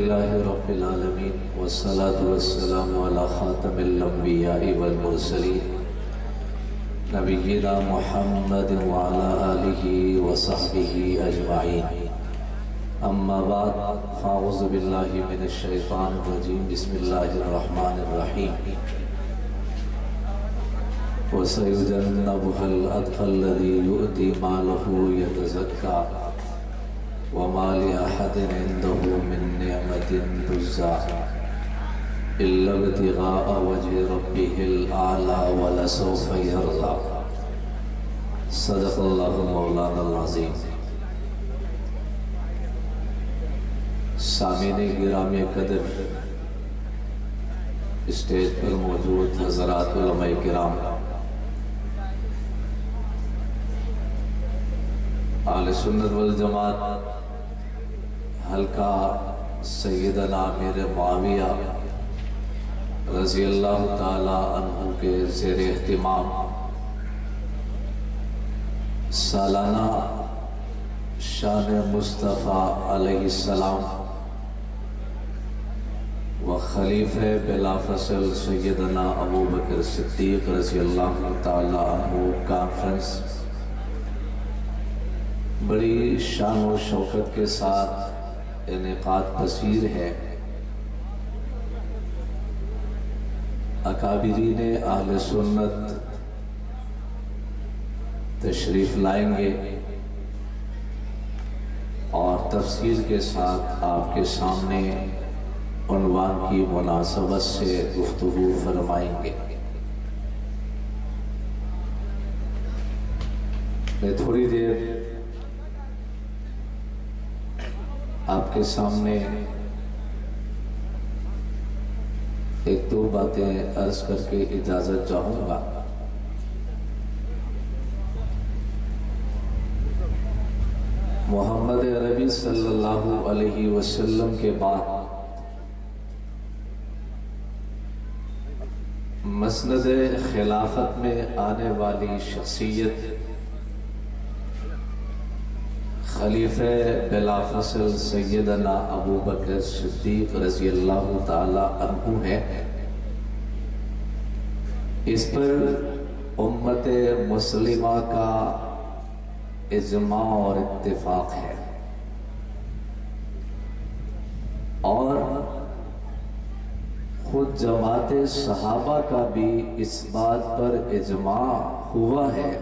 اللہ رب العالمین والصلاة والسلام علی خاتم الانبیاء والمرسلین نبینا محمد وعلی آلہ وصحبہ اجمعین اما بعد فاعوذ باللہ من الشیطان الرجیم بسم اللہ الرحمن الرحیم وَسَيُجَنَّبُهَا الْأَتْقَى الَّذِي يُؤْتِي مَالَهُ يَتَزَكَّىٰ وَمَا لِأَحَدٍ عِندَهُ مِن نِّعْمَةٍ تُجْزَىٰ إِلَّا ابْتِغَاءَ وَجْهِ رَبِّهِ الْأَعْلَىٰ وَلَسَوْفَ يَرْضَىٰ صدق اللہ مولانا العظیم۔ سامعین گرامی قدر، اسٹیج پر موجود حضرات علماء کرام، اہل سنت والجماعت حلقہ سیدنا امیر معاویہ رضی اللہ تعالی عنہ کے زیر اہتمام سالانہ شان مصطفیٰ علیہ السلام و خلیفہ بلا فصل سیدنا ابوبکر صدیق رضی اللہ تعالی عنہ کانفرنس بڑی شان و شوکت کے ساتھ انعقاد پذیر ہے۔ اکابرین اہل سنت تشریف لائیں گے اور تفصیل کے ساتھ آپ کے سامنے عنوان کی مناسبت سے گفتگو فرمائیں گے۔ میں تھوڑی دیر آپ کے سامنے ایک دو باتیں عرض کر کے اجازت چاہوں گا۔ محمد عربی صلی اللہ علیہ وسلم کے بعد مسند خلافت میں آنے والی شخصیت خلیفہ بلا فصل سیدنا ابوبکر صدیق رضی اللہ تعالی عنہ ہے۔ اس پر امت مسلمہ کا اجماع اور اتفاق ہے، اور خود جماعت صحابہ کا بھی اس بات پر اجماع ہوا ہے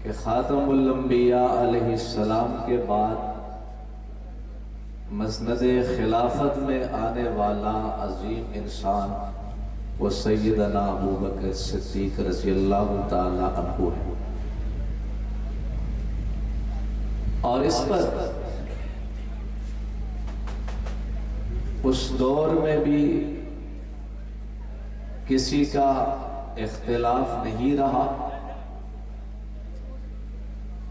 کہ خاتم الانبیاء علیہ السلام کے بعد مسند خلافت میں آنے والا عظیم انسان وہ سیدنا ابوبکر صدیق رضی اللہ تعالی عنہ ہے۔ اور اس پر اس دور میں بھی کسی کا اختلاف نہیں رہا،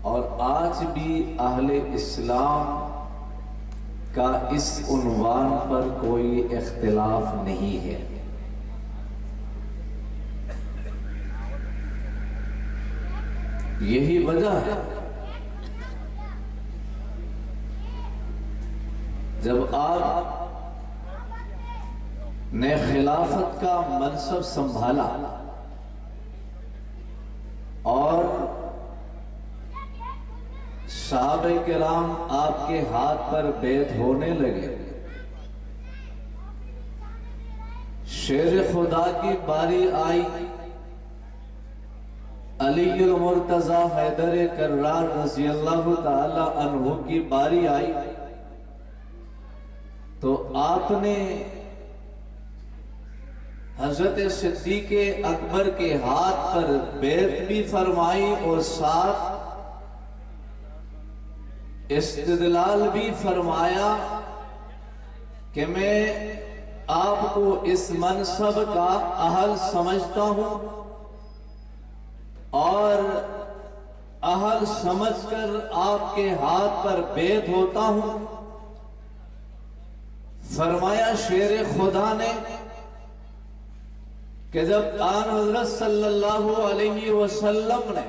اور آج بھی اہل اسلام کا اس عنوان پر کوئی اختلاف نہیں ہے۔ یہی وجہ ہے جب آپ نے خلافت کا منصب سنبھالا اور صحابہ کرام آپ کے ہاتھ پر بیعت ہونے لگے، شیر خدا کی باری آئی، علی المرتضی حیدر کرار رضی اللہ تعالی عنہ کی باری آئی، تو آپ نے حضرت صدیق اکبر کے ہاتھ پر بیعت بھی فرمائی اور ساتھ استدلال بھی فرمایا کہ میں آپ کو اس منصب کا اہل سمجھتا ہوں اور اہل سمجھ کر آپ کے ہاتھ پر بیعت ہوتا ہوں۔ فرمایا شیر خدا نے کہ جب آن حضرت صلی اللہ علیہ وسلم نے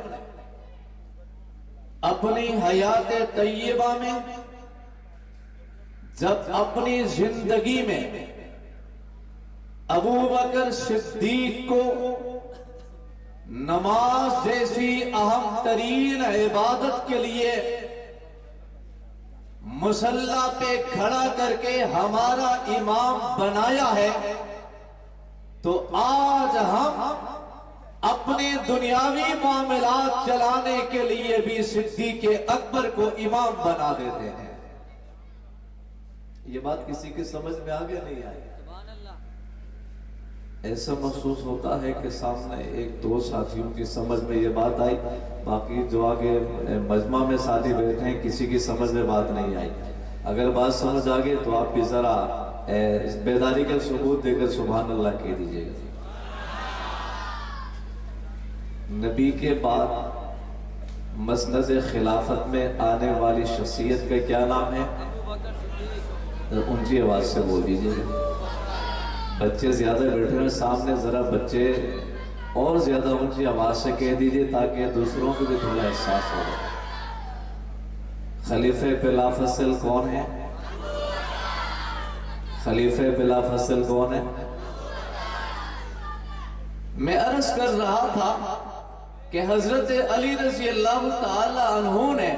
اپنی حیات طیبہ میں جب اپنی زندگی میں ابو بکر صدیق کو نماز جیسی اہم ترین عبادت کے لیے مصلی پہ کھڑا کر کے ہمارا امام بنایا ہے، تو آج ہم اپنے دنیاوی معاملات چلانے کے لیے بھی صدیق اکبر کو امام بنا دیتے ہیں۔ یہ بات کسی کی سمجھ میں آگے نہیں آئی؟ ایسا محسوس ہوتا ہے کہ سامنے ایک دو ساتھیوں کی سمجھ میں یہ بات آئی، باقی جو آگے مجمع میں ساتھی بیٹھے ہیں کسی کی سمجھ میں بات نہیں آئی۔ اگر بات سمجھ آگے تو آپ بھی ذرا بیداری کا ثبوت دے کر سبحان اللہ کہہ دیجئے گا۔ نبی کے بعد مسند خلافت میں آنے والی شخصیت کا کیا نام ہے؟ اونچی آواز سے بول دیجئے گا۔ بچے زیادہ بیٹھے ہیں سامنے، ذرا بچے اور زیادہ اونچی آواز سے کہہ دیجئے تاکہ دوسروں کو بھی تھوڑا احساس ہو۔ خلیفہ بلا فصل کون ہے؟ خلیفہ بلا فصل کون ہے؟ میں عرض کر رہا تھا کہ حضرت علی رضی اللہ تعالی عنہ نے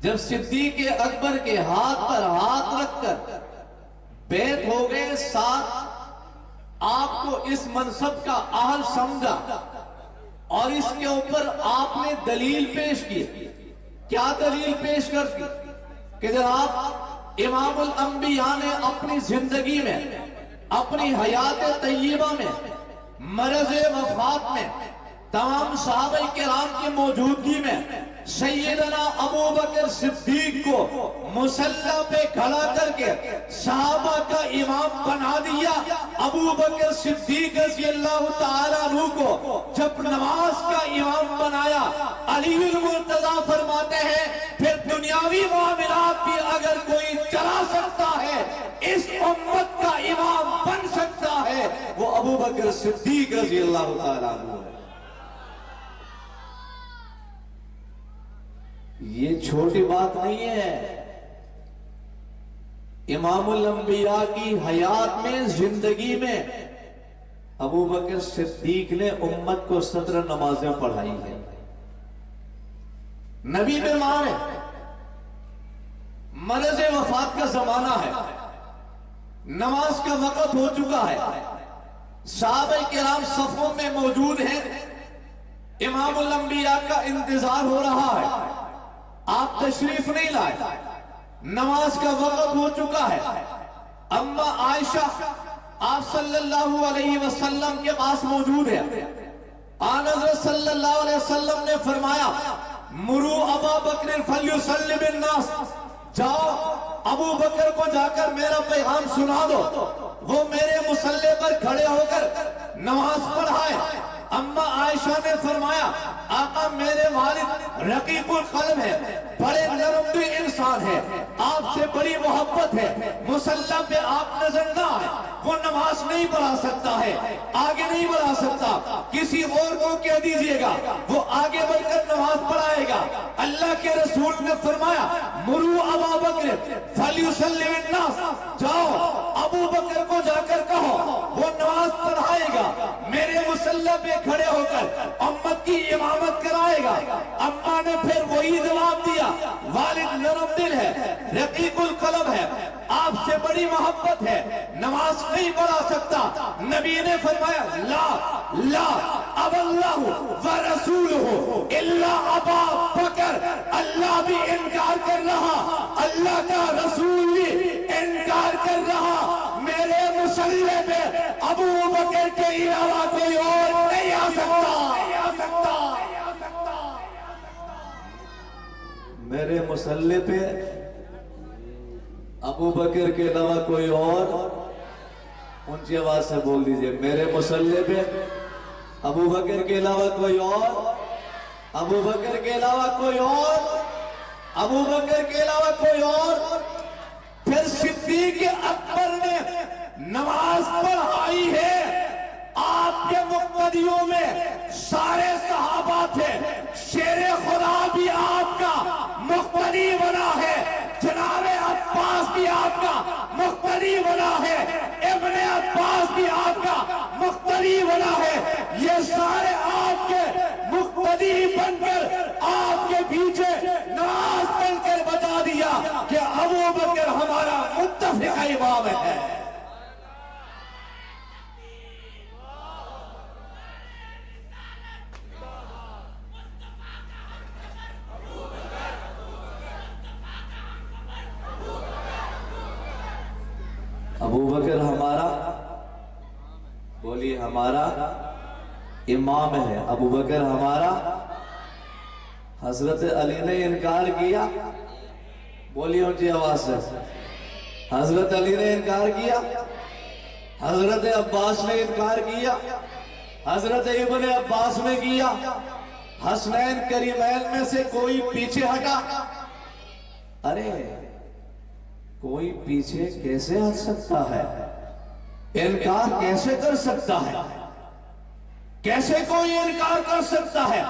جب صدیق اکبر کے ہاتھ پر ہاتھ رکھ کر بیعت ہو گئے، ساتھ آپ کو اس منصب کا اہل سمجھا اور اس کے اوپر آپ نے دلیل پیش کی۔ کیا دلیل پیش کر دی؟ کہ جناب امام الانبیاء نے اپنی زندگی میں، اپنی حیات طیبہ میں، مرض وفات میں، تمام صحابہ کرام کی موجودگی میں سیدنا ابو بکر صدیق کو مصلی پہ کھڑا کر کے صحابہ کا امام بنا دیا۔ ابو بکر صدیق رضی اللہ تعالیٰ عنہ کو جب نماز کا امام بنایا، علی المرتضیٰ فرماتے ہیں پھر دنیاوی معاملات بھی اگر کوئی چلا سکتا ہے، اس امت کا امام بن سکتا ہے، وہ ابو بکر صدیق رضی اللہ تعالیٰ عنہ ہے۔ یہ چھوٹی بات نہیں ہے۔ امام الانبیاء کی حیات میں، زندگی میں ابو بکر صدیق نے امت کو 17 نمازیں پڑھائی ہیں۔ نبی بیمار ہے، مرض وفات کا زمانہ ہے، نماز کا وقت ہو چکا ہے، صحابہ کرام صفوں میں موجود ہیں، امام الانبیاء کا انتظار ہو رہا ہے، آپ تشریف نہیں لائے، نماز کا وقت ہو چکا ہے۔ اما عائشہ آپ صلی اللہ علیہ وسلم کے پاس موجود ہے۔ آن حضرت صلی اللہ علیہ وسلم نے فرمایا مرو ابا بکر فلیصلی بالناس، جاؤ ابو بکر کو جا کر میرا پیغام سنا دو، وہ میرے مصلی پر کھڑے ہو کر نماز پڑھائے۔ اما عائشہ نے فرمایا آقا میرے والد رقیق القلب ہے، بڑے نرم دل انسان ہے، آپ سے بڑی محبت ہے، مصلی پہ آپ نظر نہ آئے، وہ نماز نہیں پڑھا سکتا ہے، آگے نہیں بڑھا سکتا، کسی اور کو کہہ دیجئے گا وہ آگے بڑھ کر نماز پڑھائے گا۔ اللہ کے رسول نے فرمایا مرو ابا بکر فلیصلی بالناس، جاؤ ابو بکر کو جا کر کہو وہ نماز پڑھائے گا، میرے مصلی پہ کھڑے ہو کر امت کی امامت کرائے گا۔ اماں نے پھر وہی جواب دیا والد نرم دل ہے، رقیق القلب ہے، آپ سے بڑی محبت ہے، نماز نہیں پڑھا سکتا۔ نبی نے فرمایا لا لا اب اللہ ورسولہ الا ابا بکر، اللہ بھی انکار کر رہا، اللہ کا رسول بھی انکار کر رہا، میرے مصلی پہ ابو بکر کے علاوہ کوئی اور نہیں آ سکتا۔ میرے مصلی پہ ابو بکر کے علاوہ کوئی اور، اونچی آواز سے بول دیجئے میرے مصلی پہ ابو بکر کے علاوہ کوئی اور، ابو بکر کے علاوہ کوئی اور، ابو بکر کے علاوہ کوئی اور۔ پھر صدیق اکبر نے نماز پڑھائی ہے، آپ کے مقتدیوں میں سارے صحابہ تھے، شیر خدا بھی آپ کا مقتدی بنا ہے، جناب عباس نبی بنا ہے، یہ سارے آپ کے مقتدی بن کر آپ کے پیچھے نماز پڑھ کر بتا دیا کہ ابو بکر ہمارا متفق امام ہے۔ ابو بکر ہمارا، بولیے ہمارا امام ہے، ابو بکر ہمارا۔ حضرت علی نے انکار کیا، بولیے اونچی آواز سے، حضرت علی نے انکار کیا، حضرت عباس نے انکار کیا، حضرت ابن عباس نے کیا، حسنین کریمین میں سے کوئی پیچھے ہٹا؟ ارے کوئی پیچھے کیسے ہٹ سکتا ہے؟ انکار کیسے کر سکتا ہے؟ کیسے کوئی انکار کر سکتا ہے؟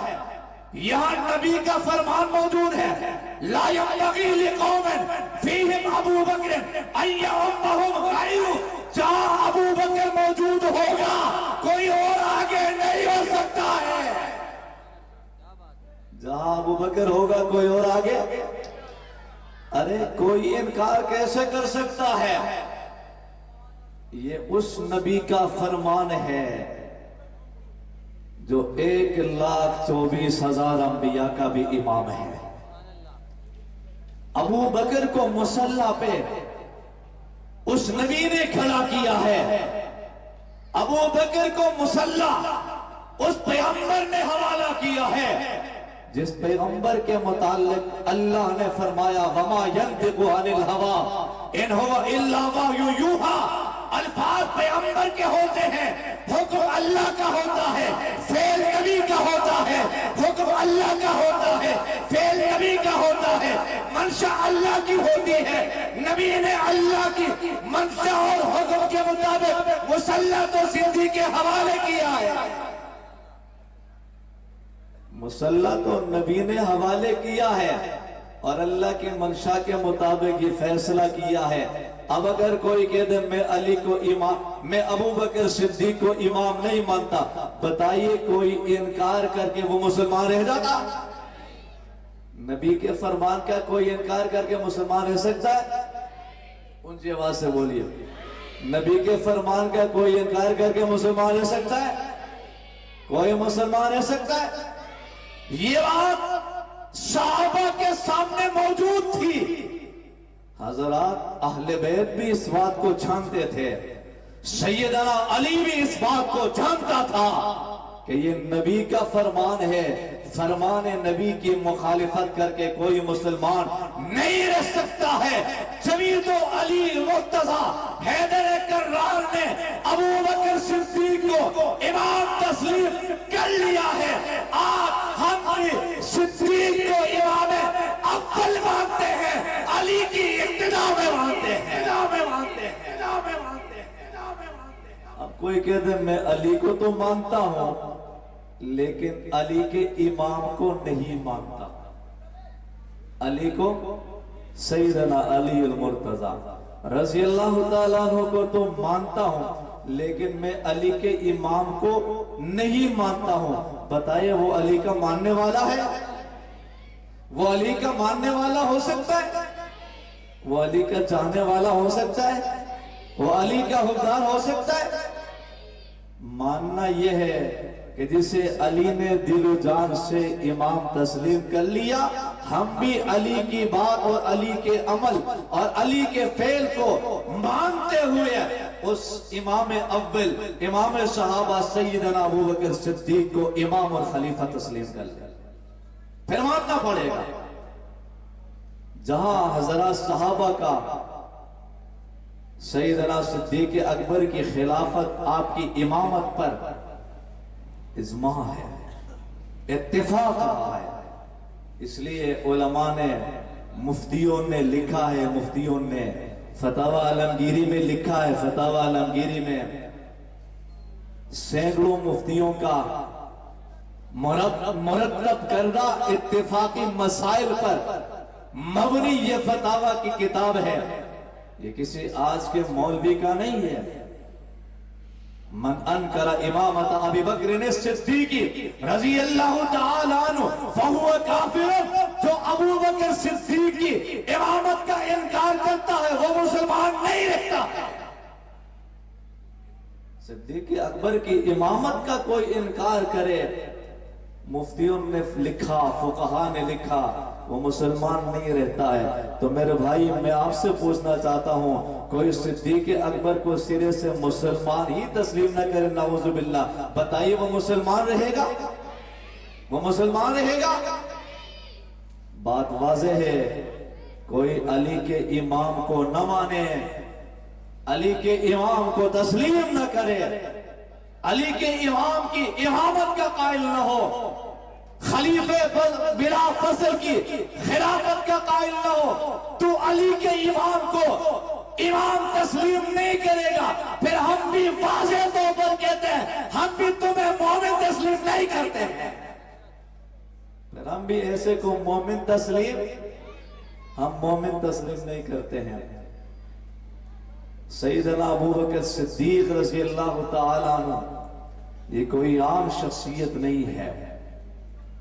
یہاں نبی کا فرمان موجود ہے، لا ينبغي لقوم فيهم ابو بکر ان يؤمهم غيره، جہاں ابو بکر موجود ہوگا کوئی اور آگے نہیں ہو سکتا ہے۔ جہاں ابو بکر ہوگا کوئی اور آگے؟ ارے کوئی انکار کیسے کر سکتا ہے؟ یہ اس نبی کا فرمان ہے جو 1,24,000 انبیاء کا بھی امام ہے۔ ابو بکر کو مصلی پہ اس نبی نے کھڑا کیا ہے، ابو بکر کو مصلی اس پیغمبر نے حوالہ کیا ہے جس پیغمبر کے متعلق اللہ نے فرمایا وَمَا يَنْطِقُ عَنِ الْهَوَىٰ إِنْ هُوَ إِلَّا وَحْيٌ يُوحَىٰ۔ الفاظ پیغمبر کے ہوتے ہیں، حکم اللہ کا ہوتا ہے، فعل نبی کا ہوتا ہے، حکم اللہ کا ہوتا ہے، فعل نبی کا ہوتا ہے، منشا اللہ کی ہوتی ہے۔ نبی نے اللہ کی منشا اور حکم کے مطابق مصلح و صدیق کے حوالے کیا ہے۔ مصلح تو نبی نے حوالے کیا ہے اور اللہ کی منشا کے مطابق یہ فیصلہ کیا ہے۔ اب اگر کوئی کہہ دے میں علی کو امام، میں ابو بکر صدیق کو امام نہیں مانتا، بتائیے کوئی انکار کر کے وہ مسلمان رہ جاتا؟ نبی کے فرمان کا کوئی انکار کر کے مسلمان رہ سکتا ہے؟ اونچی آواز سے بولیے، نبی کے فرمان کا کوئی انکار کر کے مسلمان رہ سکتا ہے؟ کوئی مسلمان رہ سکتا ہے؟ یہ بات صحابہ کے سامنے موجود تھی، حضرات اہل بیت بھی اس بات کو جانتے تھے، سیدنا علی بھی اس بات کو جانتا تھا کہ یہ نبی کا فرمان ہے، فرمان نبی کی مخالفت کر کے کوئی مسلمان نہیں رہ سکتا ہے۔ جبھی تو علی مرتضی حیدر کرار نے ابو بکر صدیق کو امام تسلیم کر لیا ہے۔ آپ ہم بھی صدیق کو امام اول مانتے ہیں، علی کی اقتدا میں مانتے ہیں۔ اب کوئی کہتے ہیں میں علی کو تو مانتا ہوں لیکن علی کے امام کو نہیں مانتا، علی کو سیدنا علی المرتضی رضی اللہ تعالیٰ عنہ کو تو مانتا ہوں لیکن میں علی کے امام کو نہیں مانتا ہوں۔ بتائیے وہ علی کا ماننے والا ہے؟ وہ علی کا ماننے والا ہو سکتا ہے؟ وہ علی کا چاہنے والا ہو سکتا ہے؟ وہ علی کا حقدار ہو سکتا ہے؟ ماننا یہ ہے کہ جسے علی نے دل و جان سے امام تسلیم کر لیا، ہم بھی علی کی بات اور علی کے عمل اور علی کے فعل کو مانتے ہوئے اس امام اول، امام صحابہ سیدنا ابو بکر صدیق کو امام اور خلیفہ تسلیم کر لیا، پھر ماننا پڑے گا۔ جہاں حضرات صحابہ کا سیدنا صدیق اکبر کی خلافت، آپ کی امامت پر اجماع ہے، اتفاق رہا ہے، اس لیے علماء نے، مفتیوں نے لکھا ہے، مفتیوں نے فتاوی عالمگیری میں لکھا ہے، فتاوی عالمگیری میں سینکڑوں مفتیوں کا مرتب کردہ اتفاقی مسائل پر مبنی یہ فتاوی کی کتاب ہے، یہ کسی آج کے مولوی کا نہیں ہے۔ من انکر امامت ابی بکر صدیقی رضی اللہ تعالی عنہ فہو کافر، جو ابو بکر صدیق کی امامت کا انکار کرتا ہے وہ مسلمان نہیں رہتا۔ صدیق اکبر کی امامت کا کوئی انکار کرے، مفتیوں نے لکھا، فقہا نے لکھا، وہ مسلمان نہیں رہتا ہے۔ تو میرے بھائی میں آپ سے پوچھنا چاہتا ہوں، کوئی صدیق اکبر کو سرے سے مسلمان ہی تسلیم نہ کرے، نعوذ باللہ، بتائیے وہ مسلمان رہے گا؟ وہ مسلمان رہے گا؟ بات واضح ہے، کوئی علی کے امام کو نہ مانے، علی کے امام کو تسلیم نہ کرے، علی کے امام کی امامت کا قائل نہ ہو، خلیفہ بلا فصل کی خلافت کا قائل نہ ہو، تو علی کے امام کو امام تسلیم نہیں کرے گا، پھر ہم بھی واضح طور پر کہتے ہیں ہم بھی تمہیں مومن تسلیم نہیں کرتے ہیں۔ پھر ہم بھی ایسے کو مومن تسلیم، ہم مومن تسلیم نہیں کرتے ہیں۔ سیدنا ابو بکر صدیق رضی اللہ تعالیٰ عنہ یہ کوئی عام شخصیت نہیں ہے،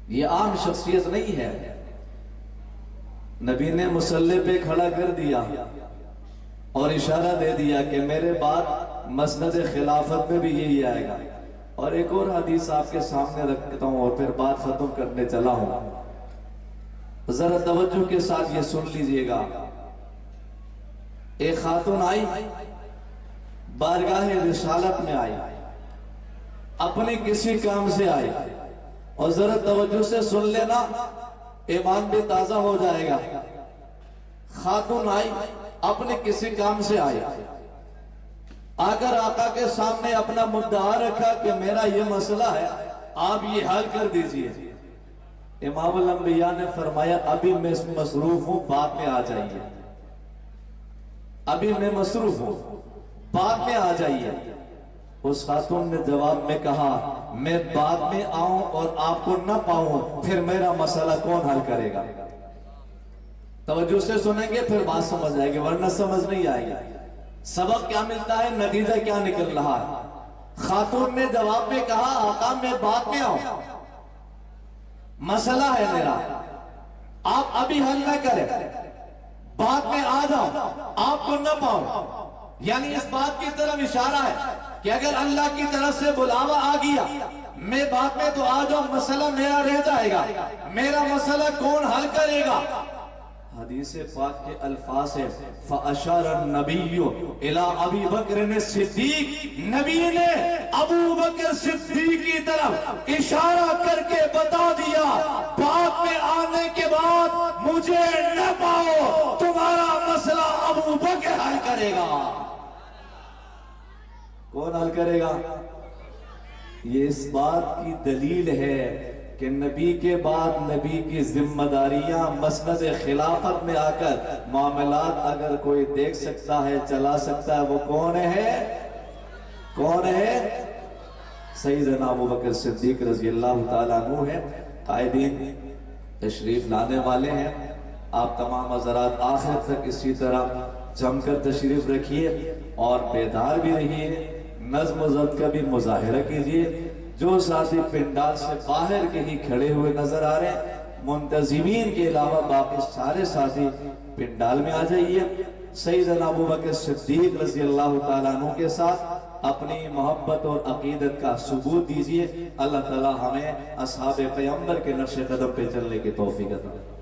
یہ عام شخصیت نہیں ہے۔ نبی نے مصلی پہ کھڑا کر دیا اور اشارہ دے دیا کہ میرے بعد مسند خلافت میں بھی یہی آئے گا۔ اور ایک اور حدیث آپ کے سامنے رکھتا ہوں اور پھر بات ختم کرنے چلا ہوں، ذرا توجہ کے ساتھ یہ سن لیجئے گا۔ ایک خاتون آئی، بارگاہ رسالت میں آئی، اپنے کسی کام سے آئی، اور ذرا توجہ سے سن لینا، ایمان بھی تازہ ہو جائے گا۔ خاتون آئی، اپنے کسی کام سے آئی، آ کر آقا کے سامنے اپنا مدعا رکھا کہ میرا یہ مسئلہ ہے، آپ یہ حل کر دیجئے۔ امام الانبیاء نے فرمایا ابھی میں مصروف ہوں، بعد میں آ جائیے، ابھی میں مصروف ہوں، بعد میں آ جائیے۔ اس خاتون نے جواب میں کہا میں بعد میں آؤں اور آپ کو نہ پاؤں، پھر میرا مسئلہ کون حل کرے گا؟ توجہ سے سنیں گے پھر بات سمجھ آئے گی، ورنہ سمجھ نہیں آئے گی۔ سبق کیا ملتا ہے، نتیجہ کیا نکل رہا ہے؟ خاتون نے جواب میں کہا آقا میں بعد میں آؤں، مسئلہ ہے میرا، آپ ابھی حل نہ کریں، بعد میں آ جاؤں، آپ کو نہ پاؤں۔ یعنی اس بات کی طرف اشارہ ہے کہ اگر اللہ کی طرف سے بلاوا آ گیا، میں بعد میں تو آ جاؤں، مسئلہ میرا رہ جائے گا، میرا مسئلہ کون حل کرے گا؟ حدیث پاک کے الفاظ ہے فَأَشَارَ النَّبِيُّ إِلَىٰ أَبِي بَكْرٍ الصِّدِّيقِ، نبی نے ابو بکر صدیق کی طرف اشارہ کر کے بتا دیا بعد میں آنے کے بعد مجھے نہ پاؤ، تمہارا مسئلہ ابو بکر حل کرے گا۔ کون حل کرے گا؟ یہ اس بات کی دلیل ہے کہ نبی کے بعد نبی کی ذمہ داریاں مسند خلافت میں آ کر معاملات اگر کوئی دیکھ سکتا ہے، چلا سکتا ہے، وہ کون ہے؟ کون ہے؟ سیدنا ابو بکر صدیق رضی اللہ تعالیٰ عنہ ہے۔ قائدین تشریف لانے والے ہیں، آپ تمام حضرات آخر تک اسی طرح جم کر تشریف رکھیے اور بیدار بھی رہیے، نظم و ضبط کا بھی مظاہرہ کیجیے۔ جو ساتھی پنڈال سے باہر کے ہی کھڑے ہوئے نظر آ رہے ہیں، منتظمین کے علاوہ باقی سارے ساتھی پنڈال میں آ جائیے۔ سیدنا ابو بکر صدیق رضی اللہ تعالیٰ عنہ کے ساتھ اپنی محبت اور عقیدت کا ثبوت دیجیے۔ اللہ تعالیٰ ہمیں اصحاب پیغمبر کے نقش قدم پہ چلنے کی توفیق عطا فرمائے۔